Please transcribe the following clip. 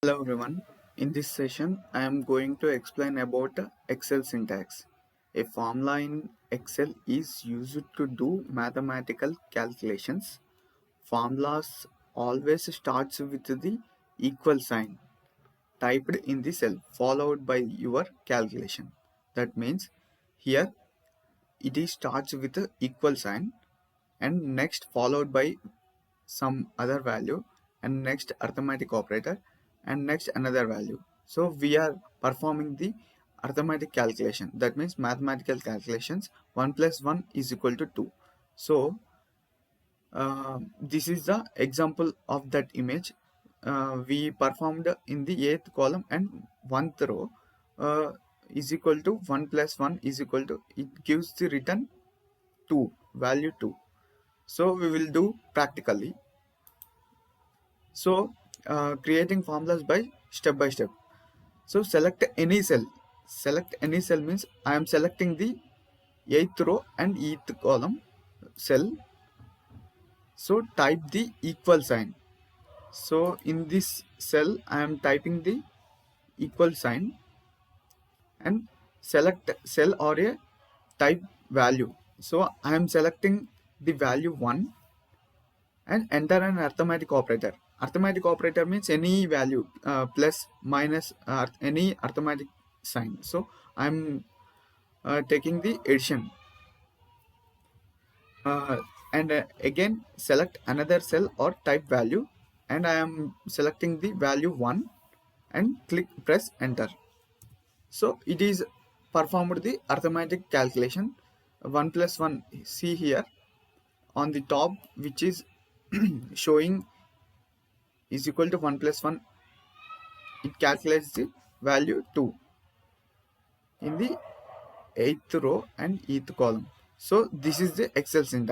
Hello everyone. In this session, I am going to explain about Excel syntax. A formula in Excel is used to do mathematical calculations. Formulas always starts with the equal sign typed in the cell followed by your calculation. That means here it is starts with the equal sign and next followed by some other value and next arithmetic operator and next another value. So we are performing the arithmetic calculation, that means mathematical calculations. 1 plus 1 is equal to 2. So this is the example of that image. We performed in the 8th column and 1th row is equal to 1 plus 1 is equal to, it gives the return 2, value 2. So we will do practically. So creating formulas by step. So select any cell. Select any cell means I am selecting the 8th row and 8th column cell. So type the equal sign. So in this cell I am typing the equal sign and select cell or a type value. So I am selecting the value 1 and enter an arithmetic operator. Arithmetic operator means any value, plus, minus, any arithmetic sign. So I'm taking the addition, and again select another cell or type value, and I am selecting the value 1 and press enter. So it is performed the arithmetic calculation. 1 plus 1, see here on the top, which is showing is equal to 1 plus 1. It calculates the value 2 in the 8th row and 8th column. So this is the Excel syntax.